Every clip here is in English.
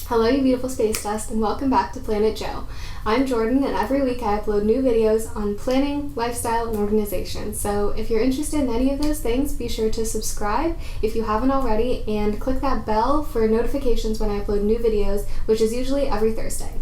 Hello, you beautiful space dust, and welcome back to Planet Joe. I'm Jordan, and every week I upload new videos on planning, lifestyle, and organization. So if you're interested in any of those things, be sure to subscribe if you haven't already, and click that bell for notifications when I upload new videos, which is usually every Thursday.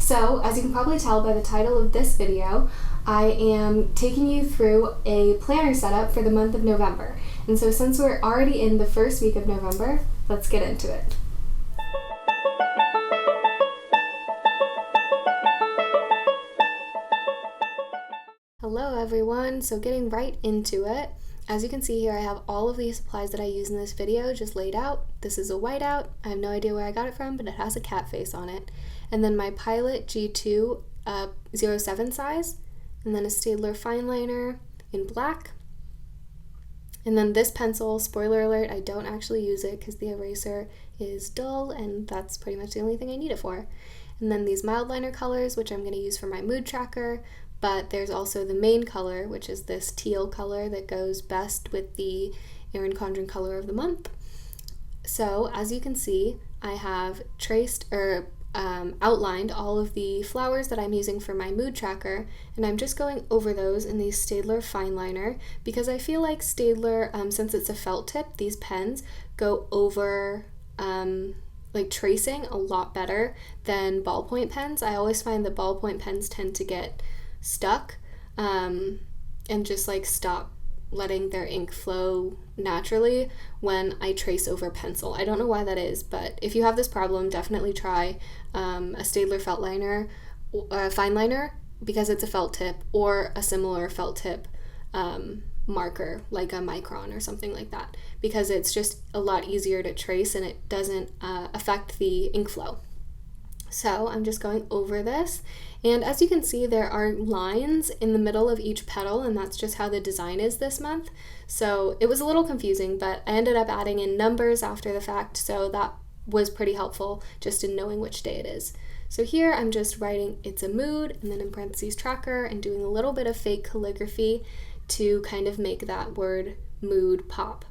So, as you can probably tell by the title of this video, I am taking you through a planner setup for the month of November. And so since we're already in the first week of November, let's get into it. Hello everyone, so getting right into it. As you can see here, I have all of the supplies that I use in this video just laid out. This is a whiteout. I have no idea where I got it from, but it has a cat face on it. And then my Pilot G2 07 size, and then a Staedtler fine liner in black. And then this pencil, spoiler alert, I don't actually use it because the eraser is dull, and that's pretty much the only thing I need it for. And then these mild liner colors, which I'm going to use for my mood tracker. But there's also the main color, which is this teal color that goes best with the Erin Condren color of the month. So as you can see, I have outlined all of the flowers that I'm using for my mood tracker, and I'm just going over those in the Staedtler fine liner because I feel like Staedtler, since it's a felt tip, these pens go over like tracing a lot better than ballpoint pens. I always find that ballpoint pens tend to get stuck and just like stop letting their ink flow naturally when I trace over pencil. I don't know why that is, but if you have this problem, definitely try a Staedtler felt liner, fine liner, because it's a felt tip, or a similar felt tip marker like a micron or something like that, because it's just a lot easier to trace and it doesn't affect the ink flow. So I'm just going over this, and as you can see, there are lines in the middle of each petal, and that's just how the design is this month. So it was a little confusing, but I ended up adding in numbers after the fact, so that was pretty helpful just in knowing which day it is. So here I'm just writing it's a mood, and then in parentheses tracker, and doing a little bit of fake calligraphy to kind of make that word mood pop.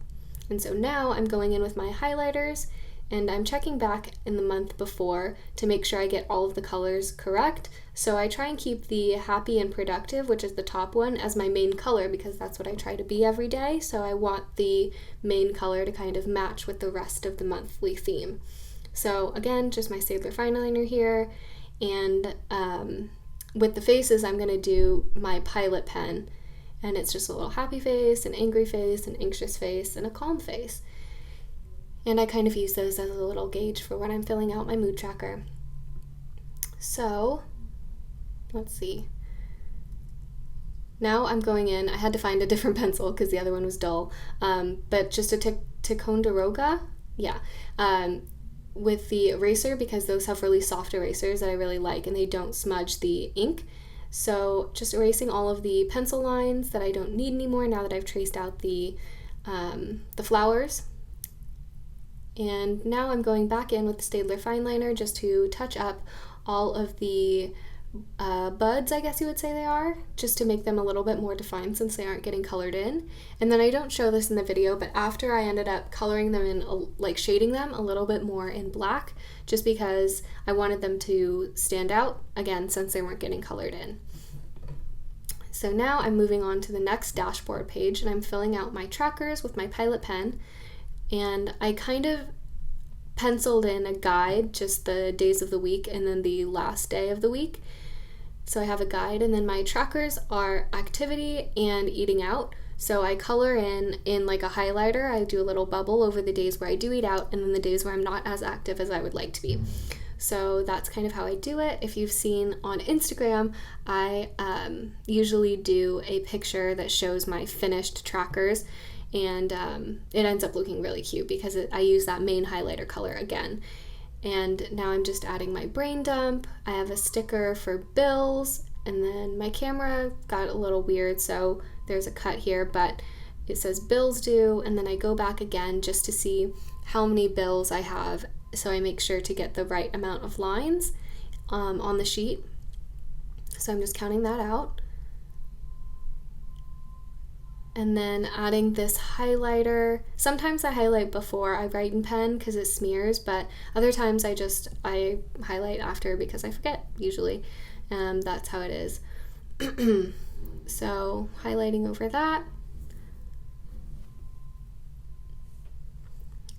And so now I'm going in with my highlighters, and I'm checking back in the month before to make sure I get all of the colors correct. So I try and keep the happy and productive, which is the top one, as my main color because that's what I try to be every day. So I want the main color to kind of match with the rest of the monthly theme. So again, just my Staedtler fine liner here, and with the faces I'm going to do my Pilot pen, and it's just a little happy face, an angry face, an anxious face, and a calm face. And I kind of use those as a little gauge for when I'm filling out my mood tracker. So, let's see. Now I'm going in, I had to find a different pencil because the other one was dull, but just a Ticonderoga, with the eraser, because those have really soft erasers that I really like and they don't smudge the ink. So just erasing all of the pencil lines that I don't need anymore now that I've traced out the flowers. And now I'm going back in with the Staedtler fine liner just to touch up all of the buds, I guess you would say they are, just to make them a little bit more defined since they aren't getting colored in. And then I don't show this in the video, but after I ended up coloring them in, like shading them a little bit more in black, just because I wanted them to stand out, again, since they weren't getting colored in. So now I'm moving on to the next dashboard page, and I'm filling out my trackers with my Pilot pen. And I kind of penciled in a guide, just the days of the week and then the last day of the week. So I have a guide, and then my trackers are activity and eating out. So I color in like a highlighter. I do a little bubble over the days where I do eat out and then the days where I'm not as active as I would like to be. So that's kind of how I do it. If you've seen on Instagram, I usually do a picture that shows my finished trackers, and it ends up looking really cute because I use that main highlighter color again. And now I'm just adding my brain dump. I have a sticker for bills, and then my camera got a little weird, so there's a cut here, but it says bills due, and then I go back again just to see how many bills I have, so I make sure to get the right amount of lines on the sheet. So I'm just counting that out. And then adding this highlighter. Sometimes I highlight before I write in pen because it smears, but other times I highlight after because I forget usually. That's how it is. So highlighting over that.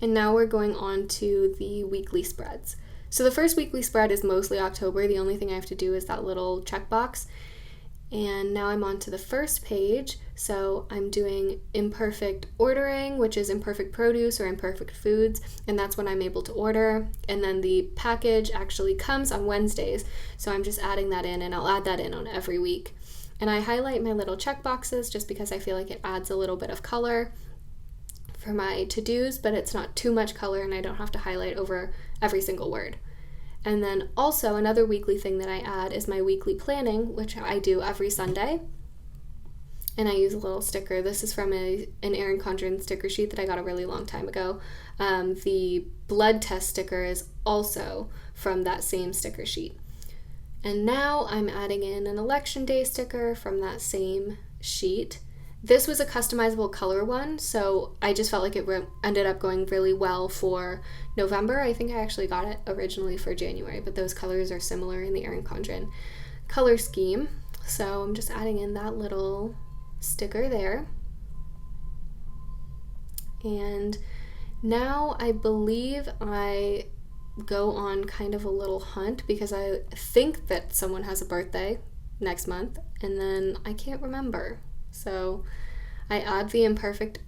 And now we're going on to the weekly spreads. So the first weekly spread is mostly October. The only thing I have to do is that little checkbox. And now I'm on to the first page. So I'm doing imperfect ordering, which is imperfect produce or imperfect foods, and that's when I'm able to order. And then the package actually comes on Wednesdays, so I'm just adding that in, and I'll add that in on every week. And I highlight my little check boxes just because I feel like it adds a little bit of color for my to-dos, but it's not too much color and I don't have to highlight over every single word. And then also another weekly thing that I add is my weekly planning, which I do every Sunday. And I use a little sticker. This is from an Erin Condren sticker sheet that I got a really long time ago. The blood test sticker is also from that same sticker sheet. And now I'm adding in an election day sticker from that same sheet. This was a customizable color one, so I just felt like it ended up going really well for November. I think I actually got it originally for January, but those colors are similar in the Erin Condren color scheme. So I'm just adding in that little sticker there. And now I believe I go on kind of a little hunt because I think that someone has a birthday next month, and then I can't remember. So I add the imperfect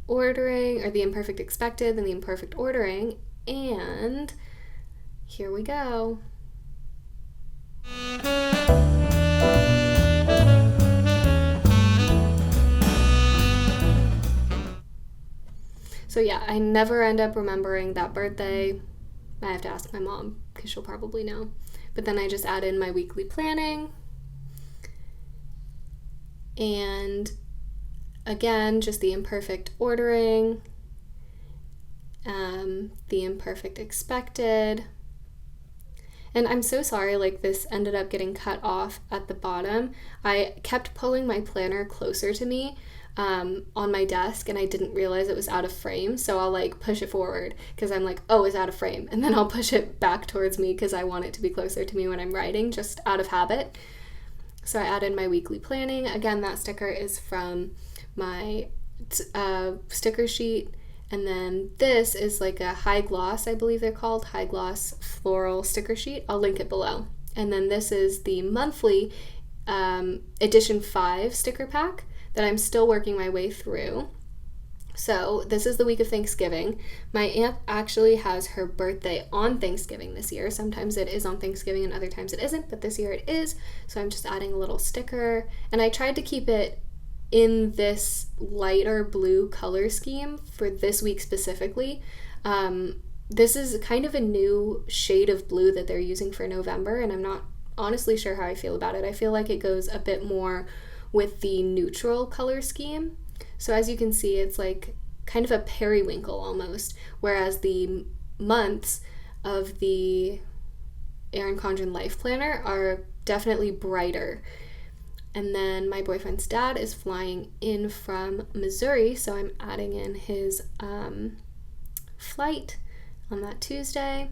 ordering, or the imperfect expected, then the imperfect ordering, and here we go. So yeah, I never end up remembering that birthday. I have to ask my mom because she'll probably know. But then I just add in my weekly planning. And again, just the imperfect ordering, the imperfect expected. And I'm so sorry, like this ended up getting cut off at the bottom. I kept pulling my planner closer to me on my desk, and I didn't realize it was out of frame, so I'll like push it forward because I'm like, oh, it's out of frame, and then I'll push it back towards me because I want it to be closer to me when I'm writing, just out of habit. So I added my weekly planning. Again, that sticker is from my sticker sheet. And then this is like a high gloss, I believe they're called, high gloss floral sticker sheet. I'll link it below. And then this is the monthly edition 5 sticker pack that I'm still working my way through. So this is the week of Thanksgiving. My aunt actually has her birthday on Thanksgiving this year. Sometimes it is on Thanksgiving and other times it isn't, but this year it is. So I'm just adding a little sticker. And I tried to keep it in this lighter blue color scheme for this week specifically. This is kind of a new shade of blue that they're using for November, and I'm not honestly sure how I feel about it. I feel like it goes a bit more with the neutral color scheme. So as you can see, it's like kind of a periwinkle almost, whereas the months of the Erin Condren Life Planner are definitely brighter. And then my boyfriend's dad is flying in from Missouri, so I'm adding in his flight on that Tuesday.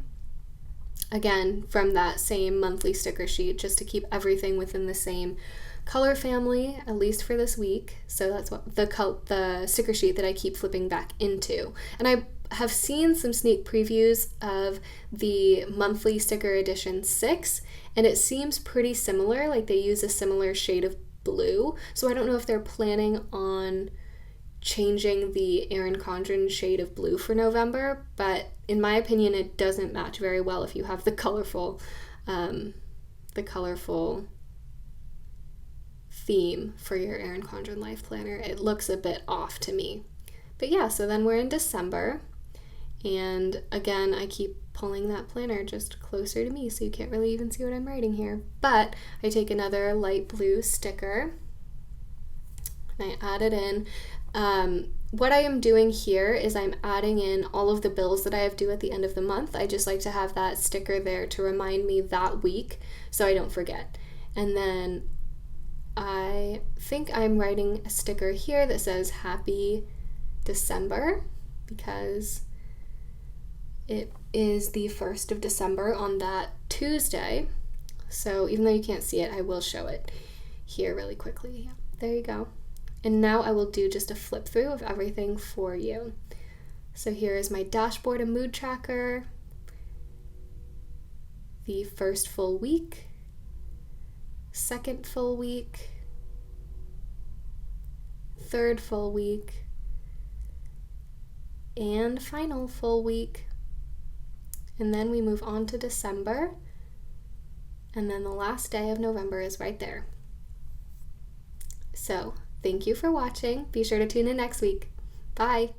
Again, from that same monthly sticker sheet, just to keep everything within the same color family, at least for this week. So that's what the sticker sheet that I keep flipping back into. And I have seen some sneak previews of the monthly sticker edition 6, and it seems pretty similar, like they use a similar shade of blue. So I don't know if they're planning on changing the Erin Condren shade of blue for November, but in my opinion it doesn't match very well if you have the colorful theme for your Erin Condren Life Planner. It looks a bit off to me. But yeah, so then we're in December, and again I keep pulling that planner just closer to me so you can't really even see what I'm writing here. But I take another light blue sticker and I add it in. What I am doing here is I'm adding in all of the bills that I have due at the end of the month. I just like to have that sticker there to remind me that week so I don't forget. And then I think I'm writing a sticker here that says Happy December because it is the 1st of December on that Tuesday. So even though you can't see it, I will show it here really quickly. Yeah, there you go. And now I will do just a flip through of everything for you. So here is my dashboard and mood tracker, the first full week, second full week, third full week, and final full week. And then we move on to December, and then the last day of November is right there. So, thank you for watching. Be sure to tune in next week. Bye!